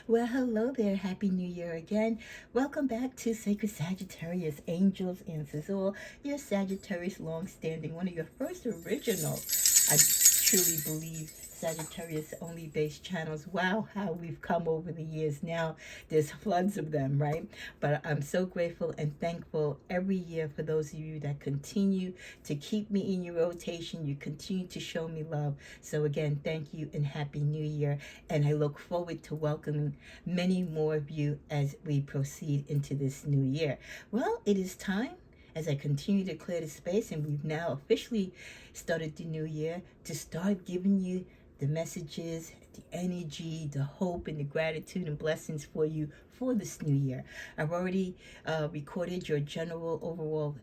Well, hello there. Happy New Year again. Welcome back to Sacred Sagittarius, Angels, Answers All. Your Sagittarius long-standing, one of your first original, I truly believe, Sagittarius only based channels. Wow, how we've come over the years now. There's floods of them, right? But I'm so grateful and thankful every year for those of you that continue to keep me in your rotation. You continue to show me love. So again, thank you and Happy New Year. And I look forward to welcoming many more of you as we proceed into this new year. Well, it is time as I continue to clear the space, and we've now officially started the new year, to start giving you the messages, the energy, the hope, and the gratitude and blessings for you for this new year. I've already recorded your general overall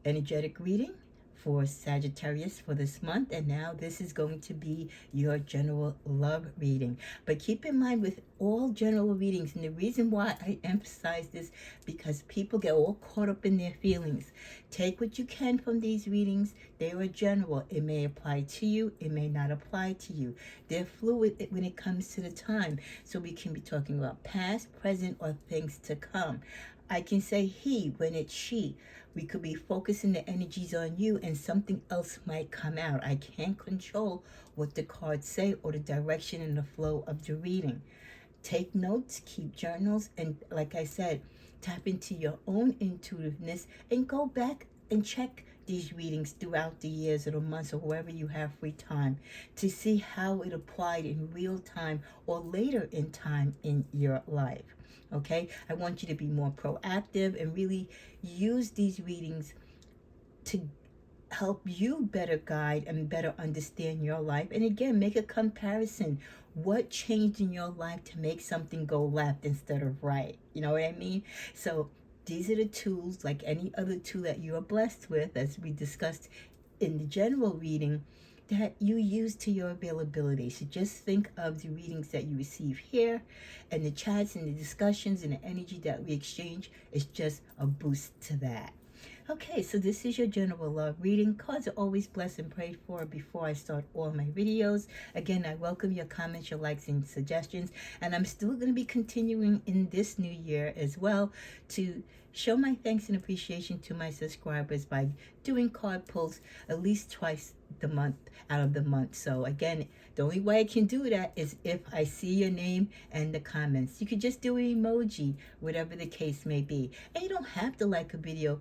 energetic reading for Sagittarius for this month, and now this is going to be your general love reading. But keep in mind, with all general readings, and the reason why I emphasize this, because people get all caught up in their feelings. Take what you can from these readings. They are general. It may apply to you, it may not apply to you. They're fluid when it comes to the time, so we can be talking about past, present, or things to come. I can say he when it's she. We could be focusing the energies on you, and something else might come out. I can't control what the cards say or the direction and the flow of the reading. Take notes, keep journals, and like I said, tap into your own intuitiveness and go back and check these readings throughout the years or the months or wherever you have free time to see how it applied in real time or later in time in your life. Okay, I want you to be more proactive and really use these readings to help you better guide and better understand your life. And again, make a comparison. What changed in your life to make something go left instead of right? You know what I mean? So these are the tools, like any other tool that you are blessed with, as we discussed in the general reading, that you use to your availability. So just think of the readings that you receive here, and the chats and the discussions and the energy that we exchange is just a boost to that. Okay, so this is your general love reading. Cards are always blessed and prayed for before I start all my videos. Again, I welcome your comments, your likes, and suggestions. And I'm still going to be continuing in this new year as well to show my thanks and appreciation to my subscribers by doing card pulls at least twice the month out of the month. So again, the only way I can do that is if I see your name and the comments. You could just do an emoji, whatever the case may be. And you don't have to like a video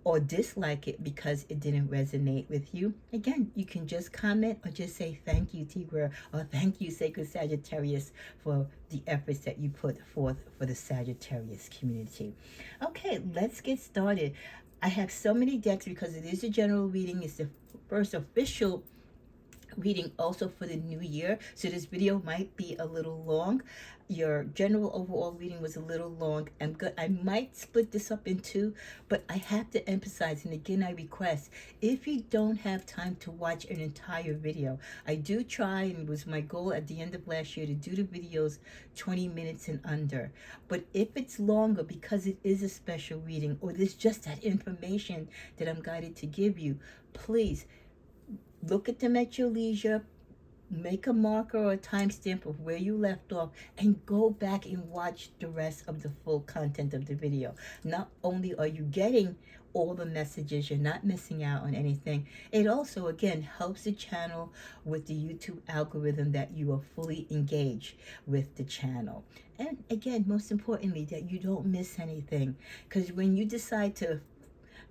or dislike it because it didn't resonate with you. Again, you can just comment or just say thank you, Tigra, or thank you, Sacred Sagittarius, for the efforts that you put forth for the Sagittarius community. Okay, let's get started. I have so many decks because it is a general reading. It's the first official reading also for the new year, so this video might be a little long. Your general overall reading was a little long. I might split this up in two, but I have to emphasize, and again I request, if you don't have time to watch an entire video, I do try, and it was my goal at the end of last year to do the videos 20 minutes and under. But if it's longer because it is a special reading or there's just that information that I'm guided to give you, please look at them at your leisure, make a marker or a timestamp of where you left off, and go back and watch the rest of the full content of the video. Not only are you getting all the messages, you're not missing out on anything. It also, again, helps the channel with the YouTube algorithm that you are fully engaged with the channel. And again, most importantly, that you don't miss anything. Because when you decide to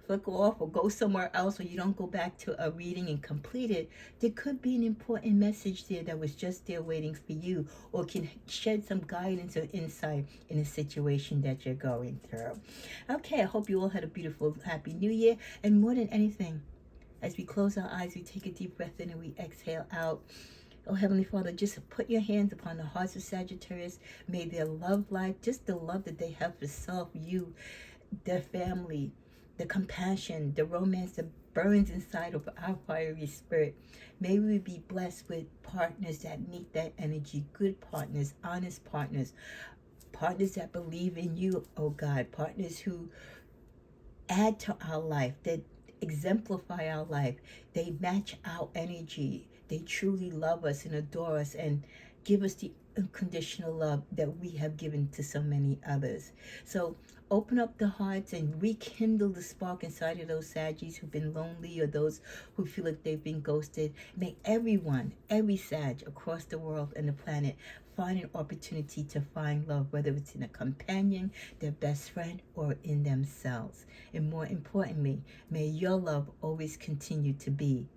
flick off or go somewhere else, or you don't go back to a reading and complete it, there could be an important message there that was just there waiting for you, or can shed some guidance or insight in a situation that you're going through. Okay, I hope you all had a beautiful, happy new year. And more than anything, as we close our eyes, we take a deep breath in and we exhale out. Oh, Heavenly Father, just put your hands upon the hearts of Sagittarius. May their love life, just the love that they have for self, you, their family, the compassion, the romance that burns inside of our fiery spirit. May we be blessed with partners that meet that energy, good partners, honest partners, partners that believe in you, oh God, partners who add to our life, that exemplify our life. They match our energy. They truly love us and adore us and give us the unconditional love that we have given to so many others. So open up the hearts and rekindle the spark inside of those Saggies who've been lonely, or those who feel like they've been ghosted. May everyone, every Sag across the world and the planet find an opportunity to find love, whether it's in a companion, their best friend, or in themselves. And more importantly, may your love always continue to be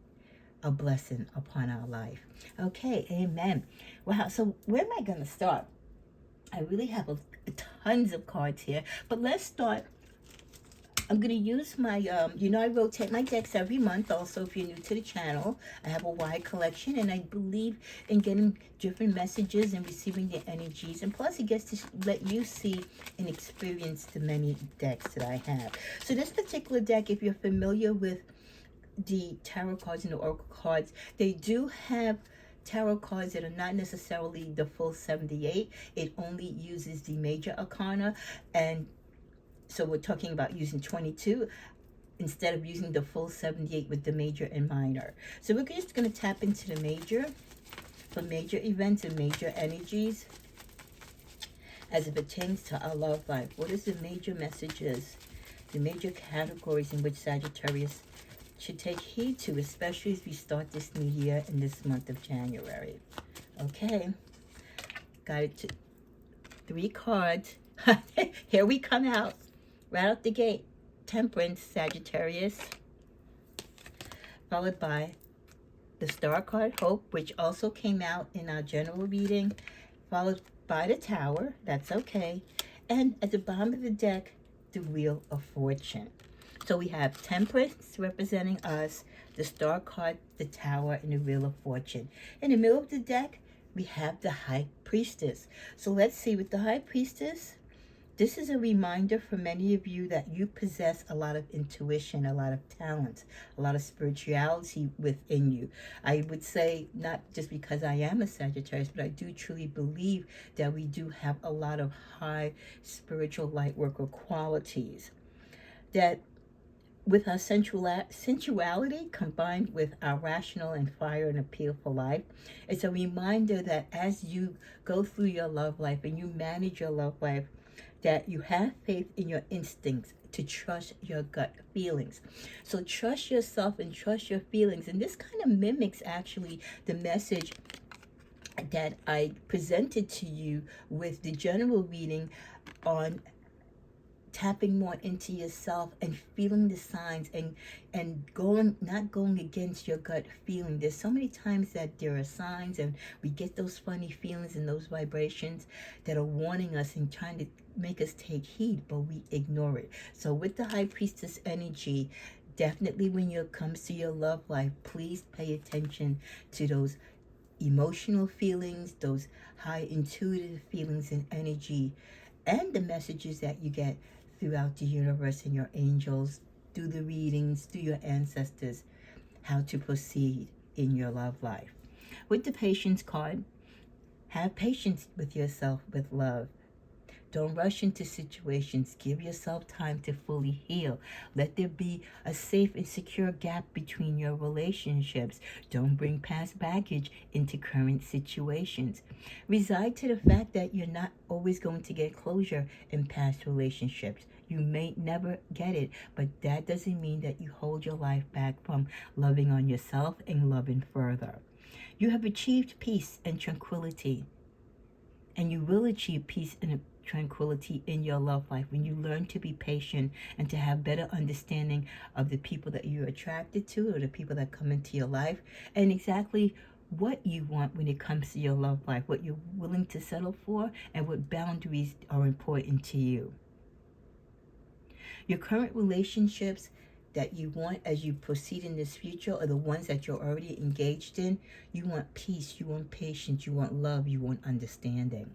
a blessing upon our life. Okay, amen. Wow, so where am I going to start? I really have tons of cards here, but let's start. I'm going to use my, I rotate my decks every month. Also, if you're new to the channel, I have a wide collection, and I believe in getting different messages and receiving the energies. And plus, it gets to let you see and experience the many decks that I have. So this particular deck, if you're familiar with the tarot cards and the oracle cards, they do have tarot cards that are not necessarily the full 78. It only uses the major arcana, and so we're talking about using 22 instead of using the full 78 with the major and minor. So we're just going to tap into the major for major events and major energies as it pertains to our love life. What is the major messages, the major categories in which Sagittarius should take heed to, especially as we start this new year in this month of January? Okay, got it to 3 cards. Here we come out, right out the gate. Temperance, Sagittarius, followed by the Star card, Hope, which also came out in our general reading, followed by the Tower, that's okay, and at the bottom of the deck, the Wheel of Fortune. So we have Temperance representing us, the Star card, the Tower, and the Wheel of Fortune. In the middle of the deck, we have the High Priestess. So let's see, with the High Priestess, this is a reminder for many of you that you possess a lot of intuition, a lot of talent, a lot of spirituality within you. I would say, not just because I am a Sagittarius, but I do truly believe that we do have a lot of high spiritual light worker qualities. That with our sensuality combined with our rational and fire and appeal for life, it's a reminder that as you go through your love life and you manage your love life, that you have faith in your instincts, to trust your gut feelings. So trust yourself and trust your feelings. And this kind of mimics actually the message that I presented to you with the general reading on tapping more into yourself and feeling the signs, and not going against your gut feeling. There's so many times that there are signs and we get those funny feelings and those vibrations that are warning us and trying to make us take heed, but we ignore it. So with the High Priestess energy, definitely when it comes to your love life, please pay attention to those emotional feelings, those high intuitive feelings and energy, and the messages that you get throughout the universe and your angels, through the readings, through your ancestors, how to proceed in your love life. With the Patience card, have patience with yourself with love. Don't rush into situations. Give yourself time to fully heal. Let there be a safe and secure gap between your relationships. Don't bring past baggage into current situations. Reside to the fact that you're not always going to get closure in past relationships. You may never get it, but that doesn't mean that you hold your life back from loving on yourself and loving further. You have achieved peace and tranquility, and you will achieve peace and tranquility in your love life when you learn to be patient and to have better understanding of the people that you're attracted to, or the people that come into your life, and exactly what you want when it comes to your love life, what you're willing to settle for, and what boundaries are important to you. Your current relationships that you want as you proceed in this future are the ones that you're already engaged in. You want peace, you want patience, you want love, you want understanding.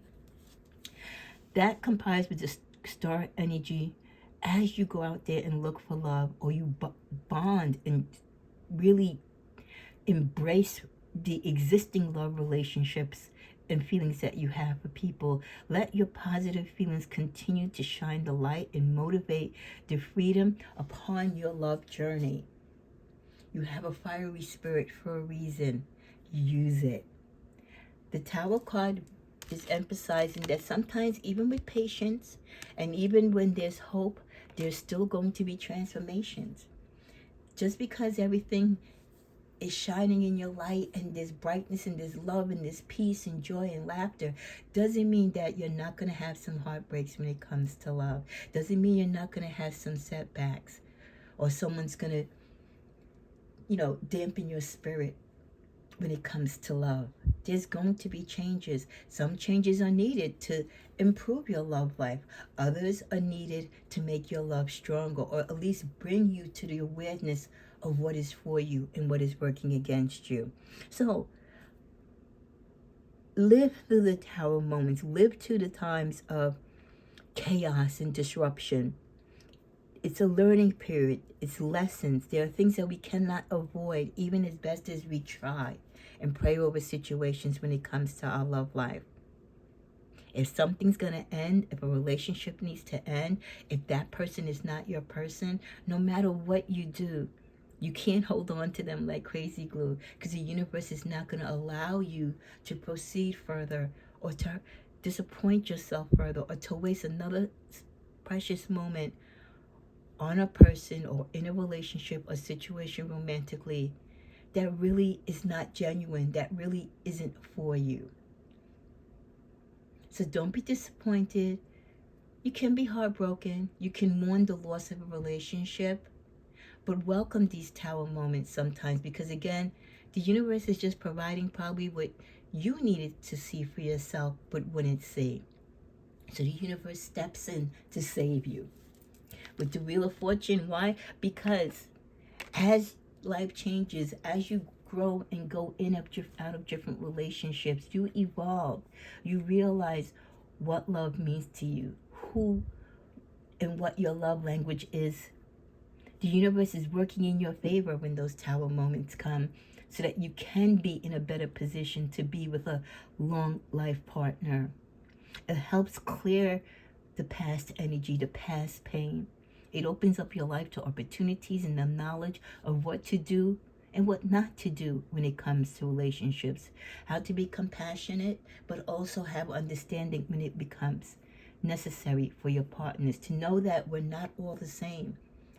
That complies with the star energy as you go out there and look for love, or you bond and really embrace the existing love relationships and feelings that you have for people. Let your positive feelings continue to shine the light and motivate the freedom upon your love journey. You have a fiery spirit for a reason. Use it. The Tower card Just emphasizing that sometimes, even with patience and even when there's hope, there's still going to be transformations. Just because everything is shining in your light and there's brightness and there's love and there's peace and joy and laughter doesn't mean that you're not going to have some heartbreaks when it comes to love. Doesn't mean you're not going to have some setbacks or someone's going to, dampen your spirit when it comes to love. There's going to be changes. Some changes are needed to improve your love life. Others are needed to make your love stronger, or at least bring you to the awareness of what is for you and what is working against you. So live through the tower moments. Live to the times of chaos and disruption. It's a learning period. It's lessons. There are things that we cannot avoid, even as best as we try and pray over situations when it comes to our love life. If something's going to end, if a relationship needs to end, if that person is not your person, no matter what you do, you can't hold on to them like crazy glue, because the universe is not going to allow you to proceed further or to disappoint yourself further or to waste another precious moment on a person or in a relationship or situation romantically that really is not genuine, that really isn't for you. So don't be disappointed. You can be heartbroken. You can mourn the loss of a relationship. But welcome these tower moments sometimes, because again, the universe is just providing probably what you needed to see for yourself but wouldn't see. So the universe steps in to save you. With the Wheel of Fortune, why? Because as life changes, as you grow and go out of different relationships, you evolve. You realize what love means to you, who and what your love language is. The universe is working in your favor when those tower moments come, so that you can be in a better position to be with a long life partner. It helps clear the past energy, the past pain. It opens up your life to opportunities and the knowledge of what to do and what not to do when it comes to relationships. How to be compassionate, but also have understanding when it becomes necessary for your partners. To know that we're not all the same.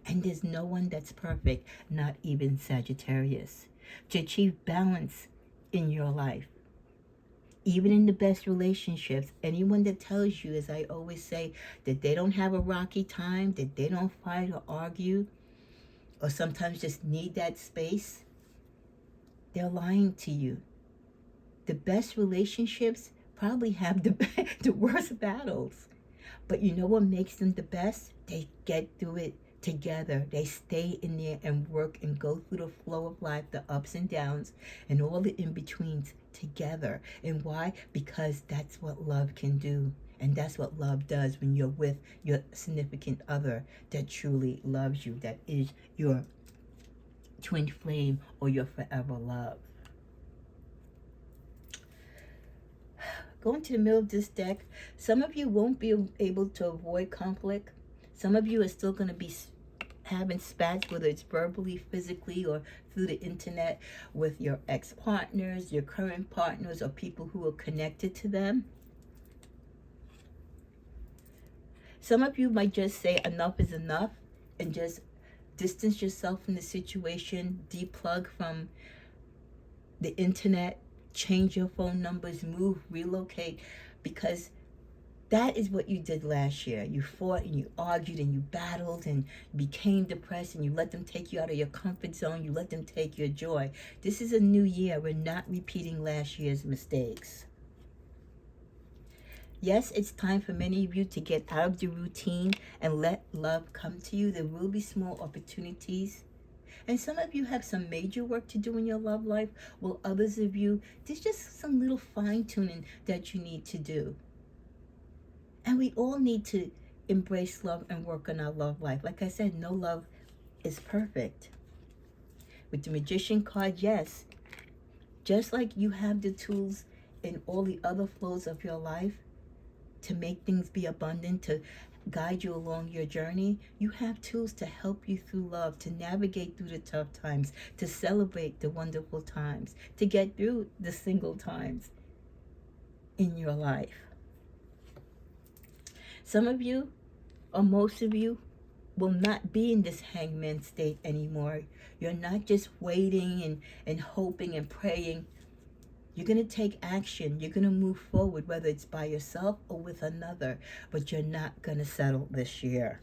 And there's no one that's perfect, not even Sagittarius. To achieve balance in your life. Even in the best relationships, anyone that tells you, as I always say, that they don't have a rocky time, that they don't fight or argue, or sometimes just need that space, they're lying to you. The best relationships probably have the worst battles. But you know what makes them the best? They get through it together. They stay in there and work and go through the flow of life, the ups and downs, and all the in-betweens together. And why? Because that's what love can do. And that's what love does when you're with your significant other that truly loves you, that is your twin flame or your forever love. Going to the middle of this deck, some of you won't be able to avoid conflict. Some of you are still going to be having spats, whether it's verbally, physically, or through the internet with your ex-partners, your current partners, or people who are connected to them. Some of you might just say enough is enough and just distance yourself from the situation, deplug from the internet, change your phone numbers, move, relocate, because that is what you did last year. You fought and you argued and you battled and became depressed, and you let them take you out of your comfort zone. You let them take your joy. This is a new year. We're not repeating last year's mistakes. Yes, it's time for many of you to get out of the routine and let love come to you. There will be small opportunities. And some of you have some major work to do in your love life, while others of you, there's just some little fine-tuning that you need to do. And we all need to embrace love and work on our love life. Like I said, no love is perfect. With the Magician card, yes, just like you have the tools in all the other flows of your life to make things be abundant, to guide you along your journey, you have tools to help you through love, to navigate through the tough times, to celebrate the wonderful times, to get through the single times. in your life. Some of you, or most of you, will not be in this hangman state anymore. You're not just waiting and hoping and praying. You're going to take action. You're going to move forward, whether it's by yourself or with another. But you're not going to settle this year.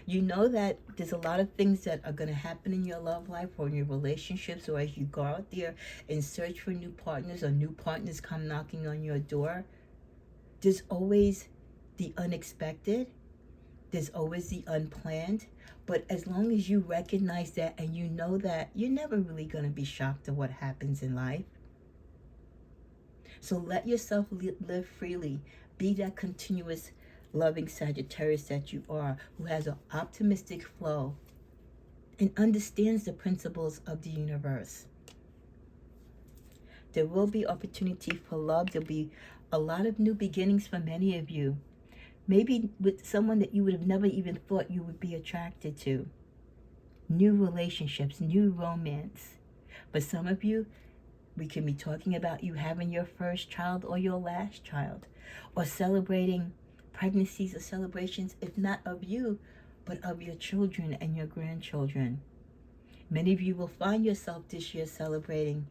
You know that there's a lot of things that are going to happen in your love life or in your relationships, or as you go out there and search for new partners, or new partners come knocking on your door. There's always the unexpected. There's always the unplanned. But as long as you recognize that and you know that, you're never really going to be shocked at what happens in life. So let yourself live freely. Be that continuous, loving Sagittarius that you are, who has an optimistic flow and understands the principles of the universe. There will be opportunity for love. There'll be a lot of new beginnings for many of you. Maybe with someone that you would have never even thought you would be attracted to. New relationships, new romance. For some of you, we can be talking about you having your first child or your last child, or celebrating pregnancies or celebrations, if not of you, but of your children and your grandchildren. Many of you will find yourself this year celebrating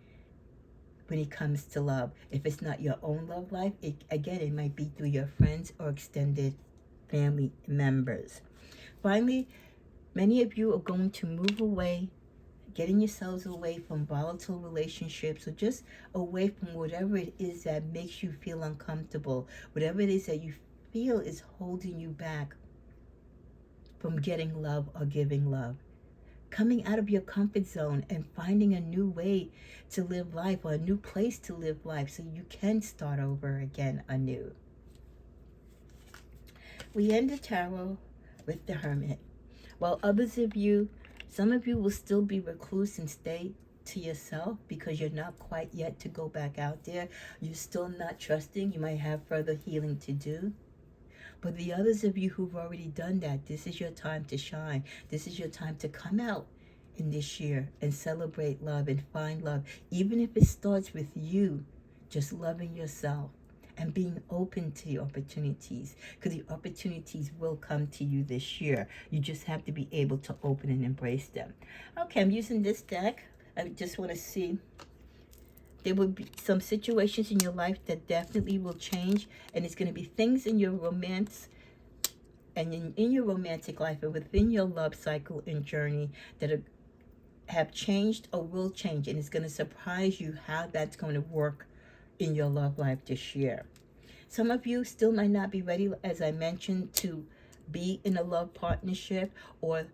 when it comes to love. If it's not your own love life, it might be through your friends or extended family members. Finally, many of you are going to move away, getting yourselves away from volatile relationships, or just away from whatever it is that makes you feel uncomfortable, whatever it is that you feel is holding you back from getting love or giving love. Coming out of your comfort zone and finding a new way to live life, or a new place to live life, so you can start over again anew. We end the tarot with the Hermit. While others of you, some of you will still be recluse and stay to yourself because you're not quite yet to go back out there. You're still not trusting. You might have further healing to do. But the others of you who've already done that, this is your time to shine. This is your time to come out in this year and celebrate love and find love. Even if it starts with you just loving yourself and being open to the opportunities, because the opportunities will come to you this year. You just have to be able to open and embrace them. Okay, I'm using this deck. I just want to see. There will be some situations in your life that definitely will change, and it's going to be things in your romance and in your romantic life and within your love cycle and journey that have changed or will change, and it's going to surprise you how that's going to work in your love life this year. Some of you still might not be ready, as I mentioned, to be in a love partnership, or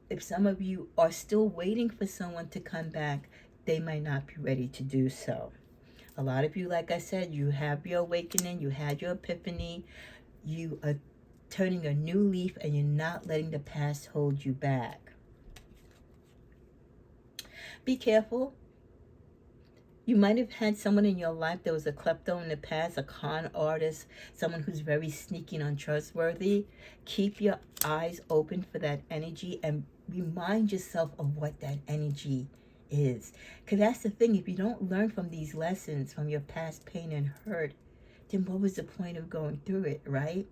if some of you are still waiting for someone to come back, they might not be ready to do so. A lot of you, like I said, you have your awakening, you had your epiphany, you are turning a new leaf, and you're not letting the past hold you back. Be careful. You might have had someone in your life that was a klepto in the past, a con artist, someone who's very sneaky and untrustworthy. Keep your eyes open for that energy and remind yourself of what that energy is. Because that's the thing, if you don't learn from these lessons, from your past pain and hurt, then what was the point of going through it, right?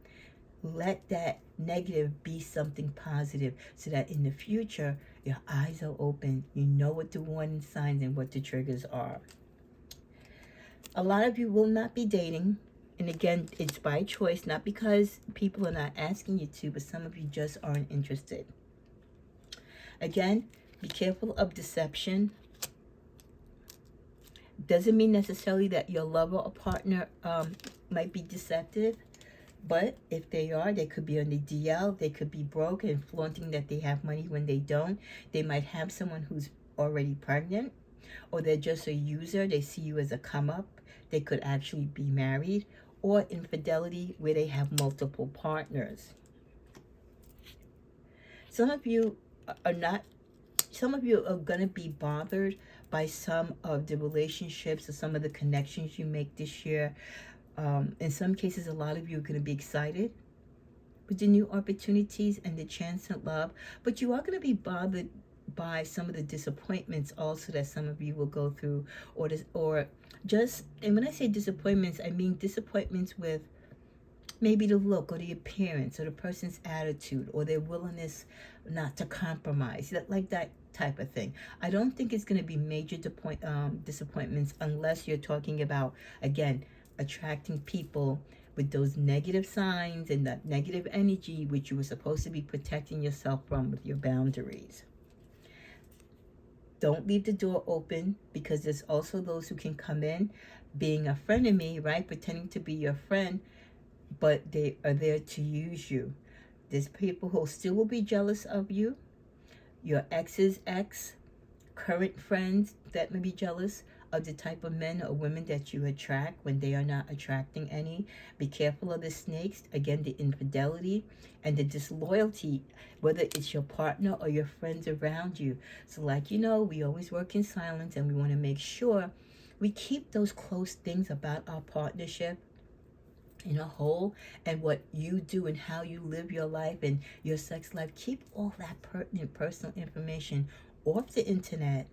Let that negative be something positive, so that in the future, your eyes are open. You know what the warning signs and what the triggers are. A lot of you will not be dating. And again, it's by choice, not because people are not asking you to, but some of you just aren't interested. Again, be careful of deception. Doesn't mean necessarily that your lover or partner might be deceptive. But if they are, they could be on the DL. They could be broke and flaunting that they have money when they don't. They might have someone who's already pregnant. Or they're just a user. They see you as a come-up. They could actually be married. Or infidelity, where they have multiple partners. Some of you are going to be bothered by some of the relationships or some of the connections you make this year. In some cases, a lot of you are going to be excited with the new opportunities and the chance at love. But you are going to be bothered by some of the disappointments also that some of you will go through, or just, and when I say disappointments, I mean disappointments with maybe the look or the appearance or the person's attitude or their willingness not to compromise, like that type of thing. I don't think it's going to be major disappointments unless you're talking about, again, attracting people with those negative signs and that negative energy which you were supposed to be protecting yourself from with your boundaries. Don't leave the door open, because there's also those who can come in being a frenemy, right? Pretending to be your friend, but they are there to use you. There's people who still will be jealous of you, your ex's ex, current friends that may be jealous of the type of men or women that you attract when they are not attracting any. Be careful of the snakes. Again, the infidelity and the disloyalty, whether it's your partner or your friends around you. So like, we always work in silence, and we want to make sure we keep those close things about our partnership in a whole, and what you do and how you live your life and your sex life. Keep all that pertinent personal information off the internet,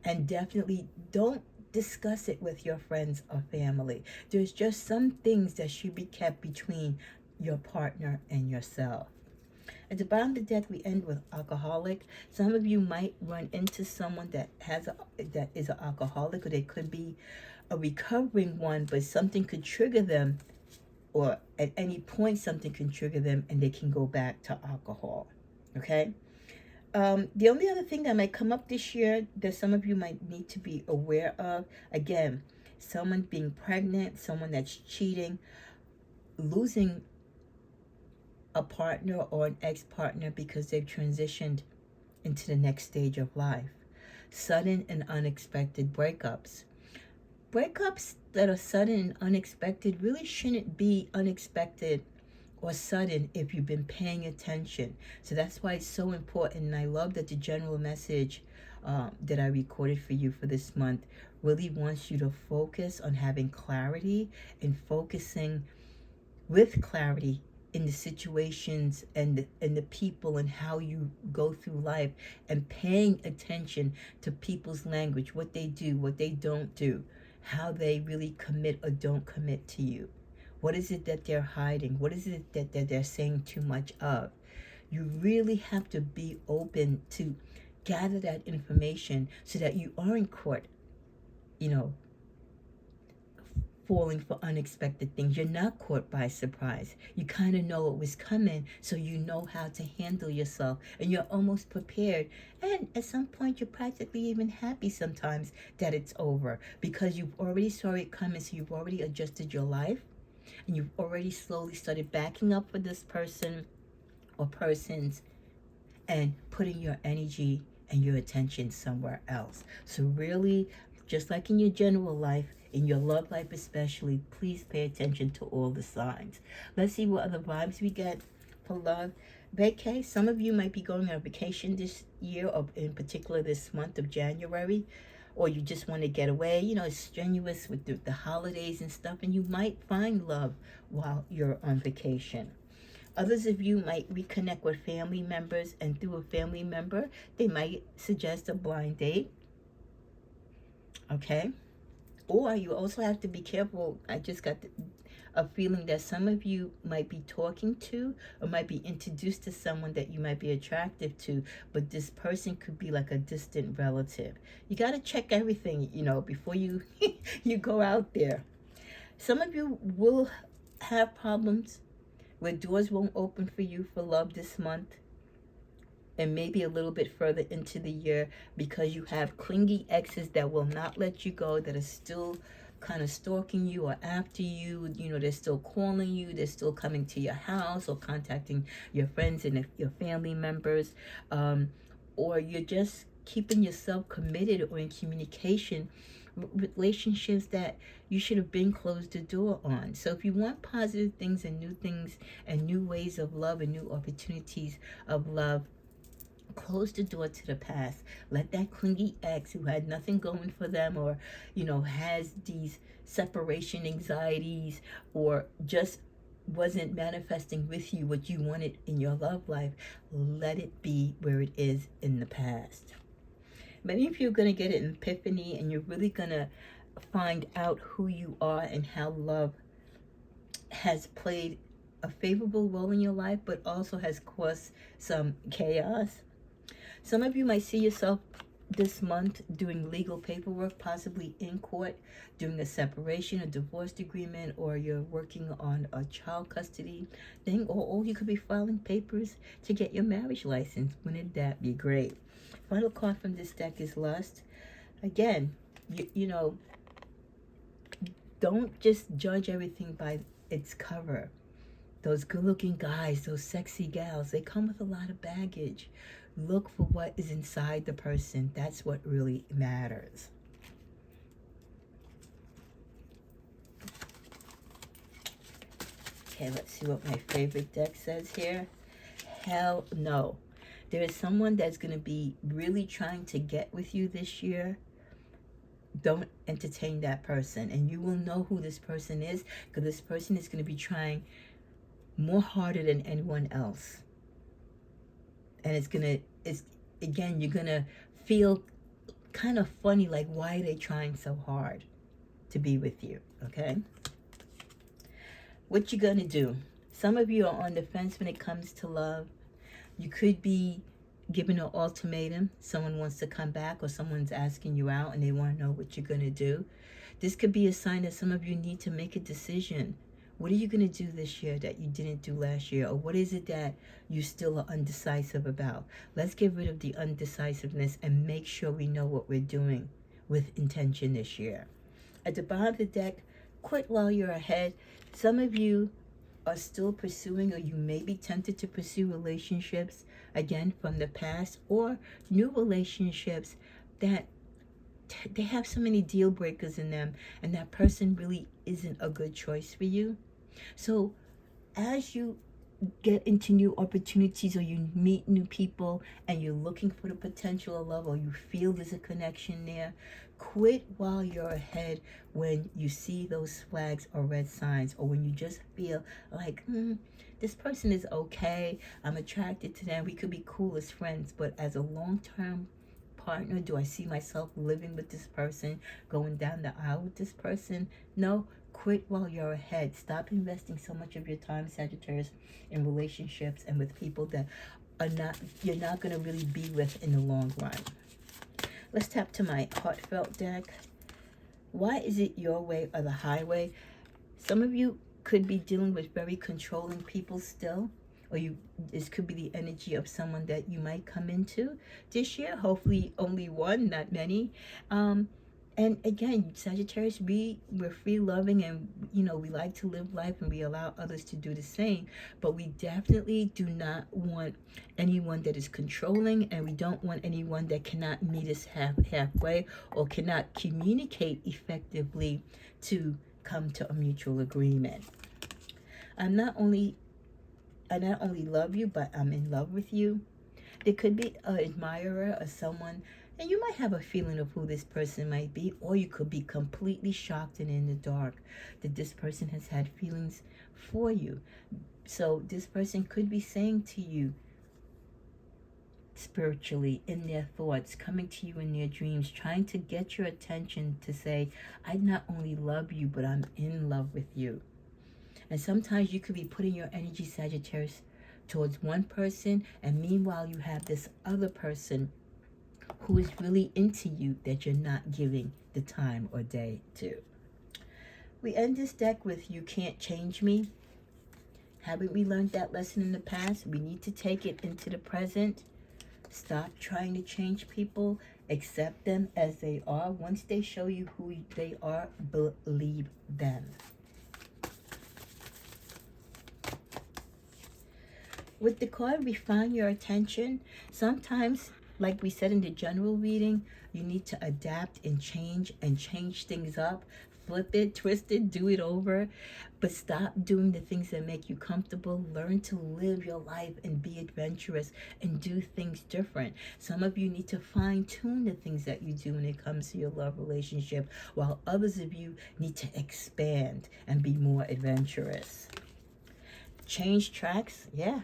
and definitely don't discuss it with your friends or family. There's just some things that should be kept between your partner and yourself. At the bottom of the deck, we end with alcoholic. Some of you might run into someone that is an alcoholic, or they could be a recovering one, but something could trigger them, or at any point something can trigger them and they can go back to alcohol. Okay? The only other thing that might come up this year that some of you might need to be aware of, again, someone being pregnant, someone that's cheating, losing a partner or an ex-partner because they've transitioned into the next stage of life. Sudden and unexpected breakups. Breakups that are sudden and unexpected really shouldn't be unexpected or sudden if you've been paying attention. So that's why it's so important. And I love that the general message that I recorded for you for this month really wants you to focus on having clarity and focusing with clarity in the situations and the people and how you go through life, and paying attention to people's language, what they do, what they don't do, how they really commit or don't commit to you. What is it that they're hiding? What is it that they're saying too much of? You really have to be open to gather that information so that you aren't caught, falling for unexpected things. You're not caught by surprise. You kind of know it was coming, so you know how to handle yourself, and you're almost prepared. And at some point, you're practically even happy sometimes that it's over, because you've already saw it coming, so you've already adjusted your life, and you've already slowly started backing up for this person or persons and putting your energy and your attention somewhere else. So really, just like in your general life, in your love life especially, please pay attention to all the signs. Let's see what other vibes we get for love. Vacay, some of you might be going on vacation this year, or in particular this month of January, or you just want to get away. It's strenuous with the holidays and stuff, and you might find love while you're on vacation. Others of you might reconnect with family members, and through a family member, they might suggest a blind date. Okay? Or you also have to be careful. I just got a feeling that some of you might be talking to or might be introduced to someone that you might be attractive to, but this person could be like a distant relative. You got to check everything, before you you go out there. Some of you will have problems where doors won't open for you for love this month, and maybe a little bit further into the year, because you have clingy exes that will not let you go, that are still kind of stalking you or after you. They're still calling you, they're still coming to your house or contacting your friends and your family members, or you're just keeping yourself committed or in communication relationships that you should have been closed the door on. So if you want positive things and new things and new ways of love and new opportunities of love, close the door to the past. Let that clingy ex who had nothing going for them, or has these separation anxieties, or just wasn't manifesting with you what you wanted in your love life, let it be where it is in the past. Many of you are going to get an epiphany, and you're really going to find out who you are and how love has played a favorable role in your life, but also has caused some chaos. Some of you might see yourself this month doing legal paperwork, possibly in court, doing a separation, a divorce agreement, or you're working on a child custody thing, or you could be filing papers to get your marriage license. Wouldn't that be great? Final card from this deck is Lust. Again, you know, don't just judge everything by its cover. Those good-looking guys, those sexy gals, they come with a lot of baggage. Look for what is inside the person. That's what really matters. Okay, let's see what my favorite deck says here. Hell no. There is someone that's going to be really trying to get with you this year. Don't entertain that person. And you will know who this person is, because this person is going to be trying more harder than anyone else. And again, you're going to feel kind of funny, like, why are they trying so hard to be with you, okay? What you going to do? Some of you are on the fence when it comes to love. You could be given an ultimatum. Someone wants to come back, or someone's asking you out and they want to know what you're going to do. This could be a sign that some of you need to make a decision. What are you going to do this year that you didn't do last year? Or what is it that you still are undecisive about? Let's get rid of the undecisiveness and make sure we know what we're doing with intention this year. At the bottom of the deck, quit while you're ahead. Some of you are still pursuing, or you may be tempted to pursue relationships, again, from the past, or new relationships that they have so many deal breakers in them, and that person really isn't a good choice for you. So as you get into new opportunities, or you meet new people and you're looking for the potential of love, or you feel there's a connection there, quit while you're ahead when you see those flags or red signs, or when you just feel like, this person is okay, I'm attracted to them, we could be cool as friends, but as a long-term partner, do I see myself living with this person, going down the aisle with this person? No. Quit while you're ahead. Stop investing so much of your time, Sagittarius, in relationships and with people that you're not going to really be with in the long run. Let's tap to my heartfelt deck. Why is it your way or the highway? Some of you could be dealing with very controlling people still, or this could be the energy of someone that you might come into this year. Hopefully only one, not many. And again, Sagittarius, we're free-loving, and we like to live life, and we allow others to do the same. But we definitely do not want anyone that is controlling, and we don't want anyone that cannot meet us halfway, or cannot communicate effectively to come to a mutual agreement. I not only love you, but I'm in love with you. There could be an admirer or someone, and you might have a feeling of who this person might be, or you could be completely shocked and in the dark that this person has had feelings for you. So this person could be saying to you spiritually, in their thoughts, coming to you in their dreams, trying to get your attention to say, I not only love you, but I'm in love with you. And sometimes you could be putting your energy, Sagittarius, towards one person, and meanwhile you have this other person who is really into you that you're not giving the time or day to. We end this deck with You Can't Change Me. Haven't we learned that lesson in the past? We need to take it into the present. Stop trying to change people. Accept them as they are. Once they show you who they are, believe them. With the card, refine your attention. Sometimes, like we said in the general reading, you need to adapt and change things up. Flip it, twist it, do it over. But stop doing the things that make you comfortable. Learn to live your life and be adventurous and do things different. Some of you need to fine-tune the things that you do when it comes to your love relationship, while others of you need to expand and be more adventurous. Change tracks, yeah.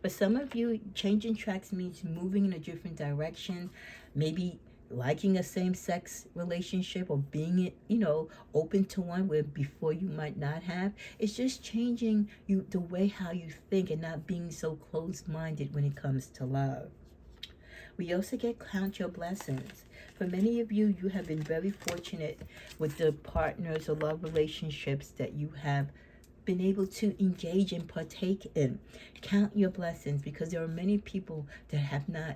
For some of you, changing tracks means moving in a different direction, maybe liking a same-sex relationship or being, open to one where before you might not have. It's just changing you the way how you think and not being so closed-minded when it comes to love. We also get count your blessings. For many of you, you have been very fortunate with the partners or love relationships that you have been able to engage and partake in. Count your blessings, because there are many people that have not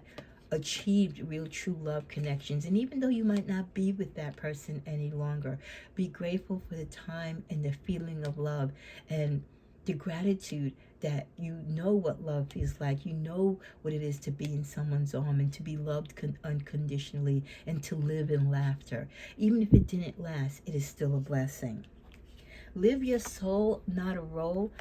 achieved real true love connections. And even though you might not be with that person any longer, be grateful for the time and the feeling of love and the gratitude that you know what love feels like. You know what it is to be in someone's arm and to be loved unconditionally and to live in laughter. Even if it didn't last, it is still a blessing. Live your soul, not a role.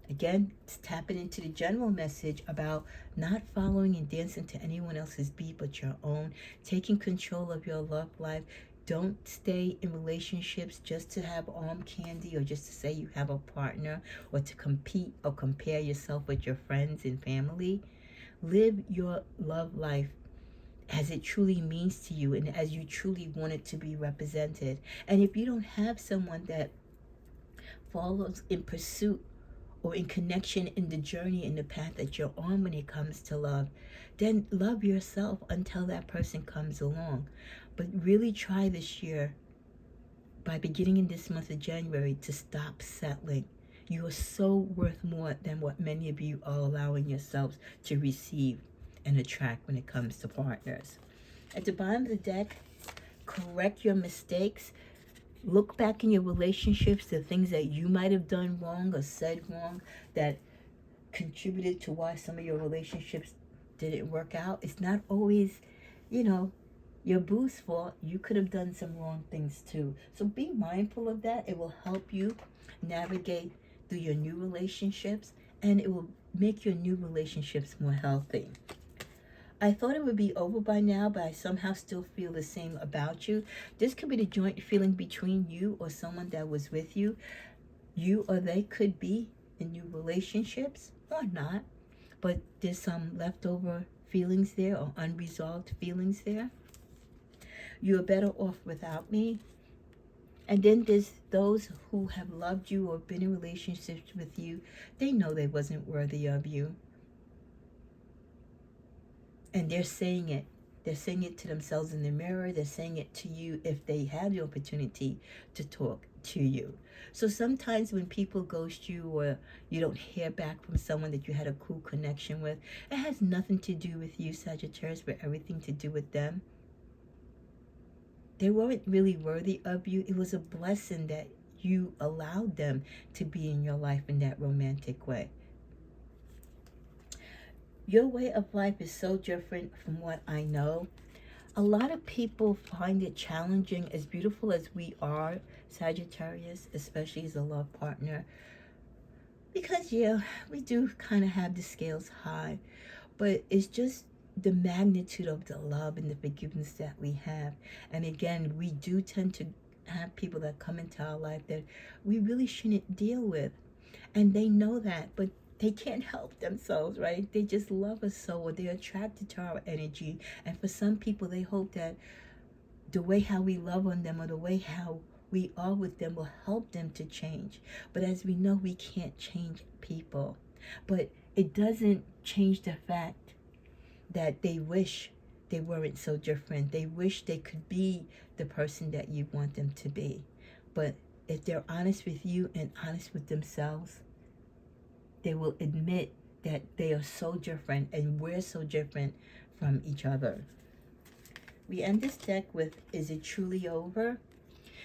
Again, it's tapping into the general message about not following and dancing to anyone else's beat but your own, taking control of your love life. Don't stay in relationships just to have arm candy or just to say you have a partner or to compete or compare yourself with your friends and family. Live your love life as it truly means to you and as you truly want it to be represented. And if you don't have someone that follows in pursuit or in connection in the journey, in the path that you're on when it comes to love, then love yourself until that person comes along. But really try this year, by beginning in this month of January, to stop settling. You are so worth more than what many of you are allowing yourselves to receive and attract when it comes to partners. At the bottom of the deck, correct your mistakes. Look back in your relationships, the things that you might have done wrong or said wrong that contributed to why some of your relationships didn't work out. It's not always, your boo's fault. You could have done some wrong things too. So be mindful of that. It will help you navigate through your new relationships, and it will make your new relationships more healthy. I thought it would be over by now, but I somehow still feel the same about you. This could be the joint feeling between you or someone that was with you. You or they could be in new relationships or not, but there's some leftover feelings there or unresolved feelings there. You are better off without me. And then there's those who have loved you or been in relationships with you. They know they wasn't worthy of you. And they're saying it. They're saying it to themselves in the mirror. They're saying it to you if they have the opportunity to talk to you. So sometimes when people ghost you or you don't hear back from someone that you had a cool connection with, it has nothing to do with you, Sagittarius, but everything to do with them. They weren't really worthy of you. It was a blessing that you allowed them to be in your life in that romantic way. Your way of life is so different from what I know. A lot of people find it challenging, as beautiful as we are, Sagittarius, especially as a love partner, because we do kind of have the scales high, but it's just the magnitude of the love and the forgiveness that we have. And again, we do tend to have people that come into our life that we really shouldn't deal with, and they know that, but they can't help themselves, right? They just love us so, or they're attracted to our energy. And for some people, they hope that the way how we love on them or the way how we are with them will help them to change. But as we know, we can't change people. But it doesn't change the fact that they wish they weren't so different. They wish they could be the person that you want them to be. But if they're honest with you and honest with themselves, they will admit that they are so different and we're so different from each other. We end this deck with, is it truly over?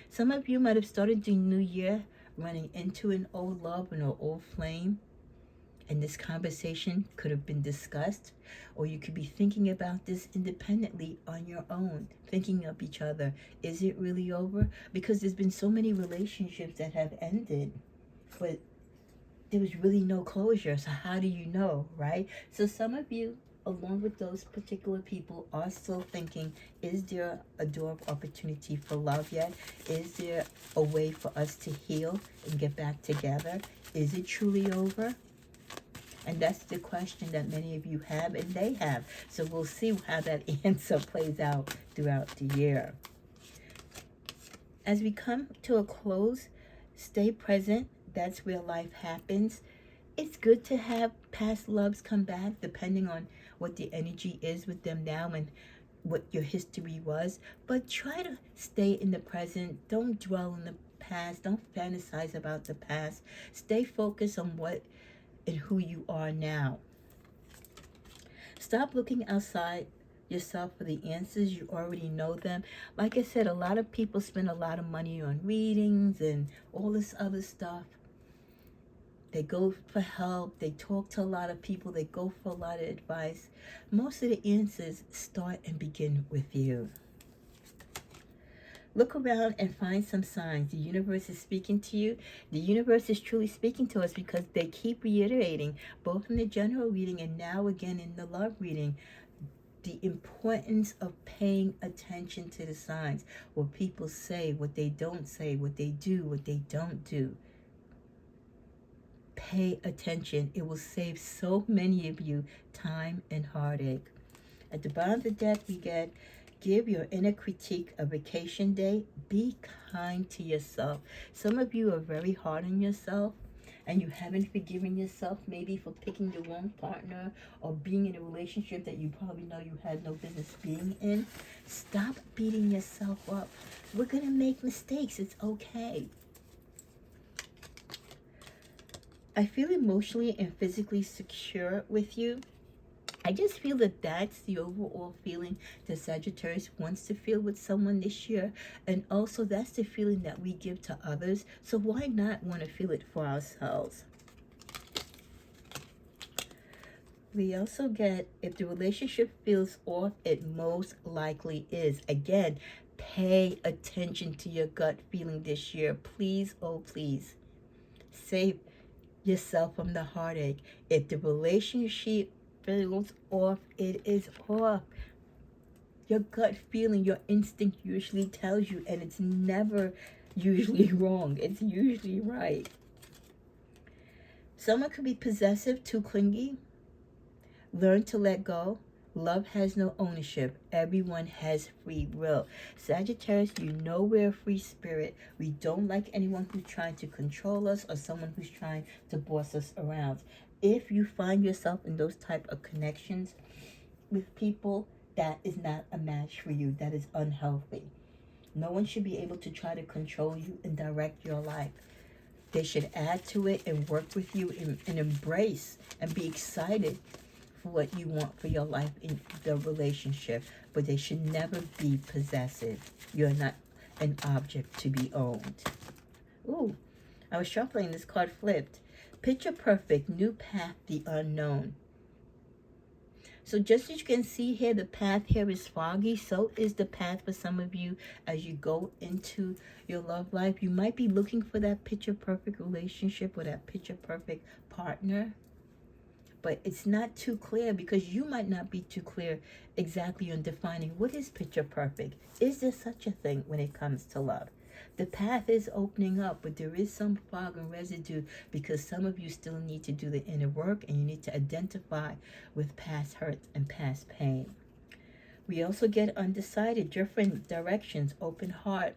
Some of you might have started the new year running into an old love and an old flame, and this conversation could have been discussed, or you could be thinking about this independently on your own, thinking of each other. Is it really over? Because there's been so many relationships that have ended, but there was really no closure. So how do you know, right? So some of you along with those particular people, are still thinking, is there a door of opportunity for love yet? Is there a way for us to heal and get back together? Is it truly over? And that's the question that many of you have and they have. So we'll see how that answer plays out throughout the year. As we come to a close, stay present. That's where life happens. It's good to have past loves come back, depending on what the energy is with them now and what your history was. But try to stay in the present. Don't dwell in the past. Don't fantasize about the past. Stay focused on what and who you are now. Stop looking outside yourself for the answers. You already know them. Like I said, a lot of people spend a lot of money on readings and all this other stuff. They go for help. They talk to a lot of people. They go for a lot of advice. Most of the answers start and begin with you. Look around and find some signs. The universe is speaking to you. The universe is truly speaking to us because they keep reiterating, both in the general reading and now again in the love reading, the importance of paying attention to the signs. What people say, what they don't say, what they do, what they don't do. Pay attention. It will save so many of you time and heartache. At the bottom of the deck, we get, give your inner critique a vacation day. Be kind to yourself. Some of you are very hard on yourself and you haven't forgiven yourself, maybe for picking the wrong partner or being in a relationship that you probably know you had no business being in. Stop beating yourself up. We're going to make mistakes. It's okay. I feel emotionally and physically secure with you. I just feel that that's the overall feeling that Sagittarius wants to feel with someone this year. And also that's the feeling that we give to others. So why not want to feel it for ourselves? We also get, if the relationship feels off, it most likely is. Again, pay attention to your gut feeling this year. Please, oh please, save yourself from the heartache. If the relationship feels off, it is off. Your gut feeling, your instinct usually tells you, and it's never usually wrong. It's usually right. Someone could be possessive, too clingy. Learn to let go. Love has no ownership. Everyone has free will. Sagittarius, you know we're a free spirit. We don't like anyone who's trying to control us or someone who's trying to boss us around. If you find yourself in those type of connections with people, that is not a match for you. That is unhealthy. No one should be able to try to control you and direct your life. They should add to it and work with you and embrace and be excited for what you want for your life in the relationship. But they should never be possessive. You're not an object to be owned. Ooh, I was shuffling, this card flipped. Picture perfect, new path, the unknown. So just as you can see here, the path here is foggy. So is the path for some of you as you go into your love life. You might be looking for that picture perfect relationship or that picture perfect partner. But it's not too clear because you might not be too clear exactly on defining what is picture perfect. Is there such a thing when it comes to love? The path is opening up, but there is some fog and residue because some of you still need to do the inner work and you need to identify with past hurts and past pain. We also get undecided, different directions, open heart.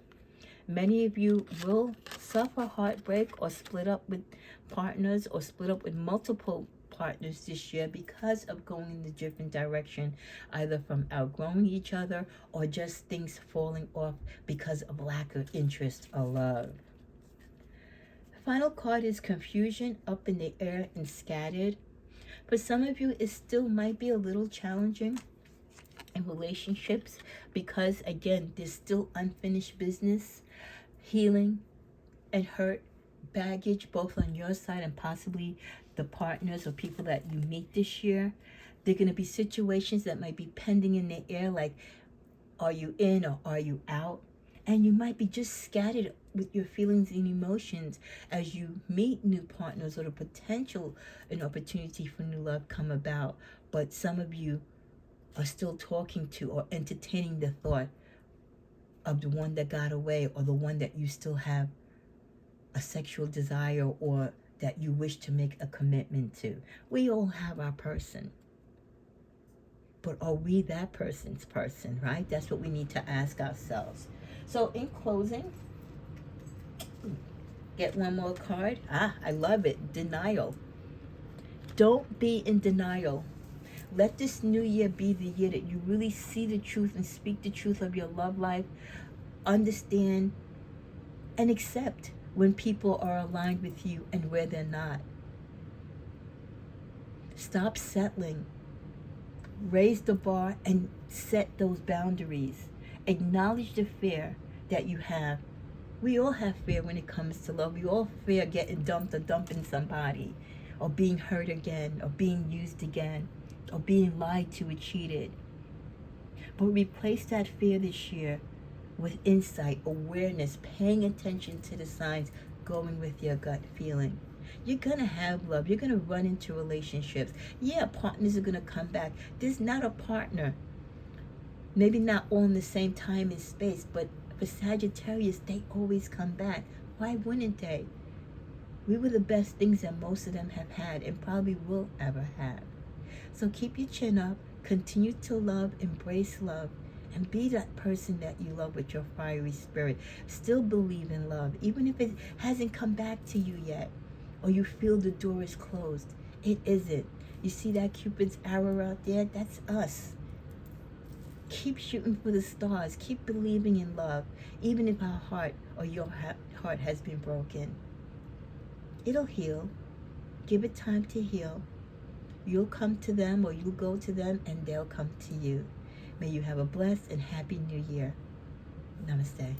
Many of you will suffer heartbreak or split up with partners or split up with multiple partners this year because of going in a different direction, either from outgrowing each other or just things falling off because of lack of interest or love. The final card is confusion, up in the air and scattered. For some of you, it still might be a little challenging in relationships because, again, there's still unfinished business, healing and hurt, baggage, both on your side and possibly the partners or people that you meet this year. There are going to be situations that might be pending in the air, like, are you in or are you out? And you might be just scattered with your feelings and emotions as you meet new partners or the potential and opportunity for new love come about. But some of you are still talking to or entertaining the thought of the one that got away, or the one that you still have a sexual desire or that you wish to make a commitment to. We all have our person. But are we that person's person, right? That's what we need to ask ourselves. So in closing, get one more card. I love it. Denial. Don't be in denial. Let this new year be the year that you really see the truth and speak the truth of your love life. Understand and accept when people are aligned with you and where they're not. Stop settling. Raise the bar and set those boundaries. Acknowledge the fear that you have. We all have fear when it comes to love. We all fear getting dumped or dumping somebody, or being hurt again, or being used again, or being lied to or cheated. But replace that fear this year with insight, awareness, paying attention to the signs, going with your gut feeling. You're going to have love. You're going to run into relationships. Yeah, partners are going to come back. There's not a partner. Maybe not all in the same time and space, but for Sagittarius, they always come back. Why wouldn't they? We were the best things that most of them have had and probably will ever have. So keep your chin up. Continue to love, embrace love, and be that person that you love with your fiery spirit. Still believe in love, even if it hasn't come back to you yet, or you feel the door is closed. It isn't. You see that Cupid's arrow out there? That's us. Keep shooting for the stars. Keep believing in love, even if our heart or your heart has been broken. It'll heal. Give it time to heal. You'll come to them, or you'll go to them, and they'll come to you. May you have a blessed and happy new year. Namaste.